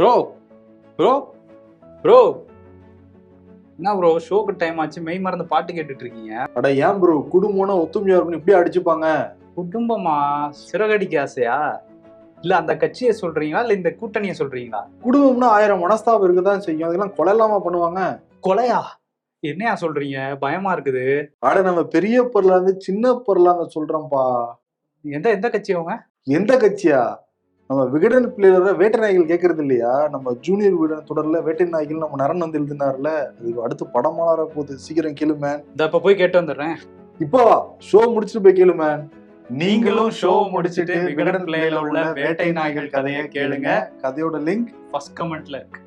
Bro bro bro என்ன bro ஷோக்கு time ஆச்சு, மெய் மறந்து பாட்டு கேட்டுட்டு இருக்கீங்க. அட ஏன் ப்ரோ, குடும்பம்னா ஒத்துமையா இருக்குன்னு இப்படியே அடிச்சுப்பாங்க? குடும்பமா? சிறகடிக்க ஆசையா? இல்ல அந்த கட்சியை சொல்றீங்களா இல்ல இந்த கூட்டணியை சொல்றீங்களா? குடும்பம்னா 1000 மனஸ்தாபம் இருக்குதான் செய்யும். அதெல்லாம் கொலை இல்லாம பண்ணுவாங்க? கொலையா? என்னையா சொல்றீங்க? பயமா இருக்குது. அட நம்ம பெரிய பொருளா இருந்து சின்ன பொருளாங்க சொல்றோம்ப்பா. எந்த எந்த கட்சி அவங்க? எந்த கட்சியா? நம்ம விகடன் பிளேயர் வேட்டை நாய்கள் கேட்கறது இல்லையா? நம்ம ஜூனியர் விகடன் தொடர்ல வேட்டை நாய்கள் நம்ம நரன் வந்து எழுதினார்ல, அதுக்கு அடுத்து படமா வர போகுது. சீக்கிரம் கேளு மேன். இந்த இப்ப போய் கேட்டு வந்துடுறேன். இப்போ ஷோ முடிச்சுட்டு போய் கேளு மேன். நீங்களும் ஷோ முடிச்சிட்டு விகடன் பிளேல உள்ள வேட்டை நாய்கள் கதையை கேளுங்க. கதையோட லிங்க் ஃபர்ஸ்ட் கமெண்ட்ல இருக்கு.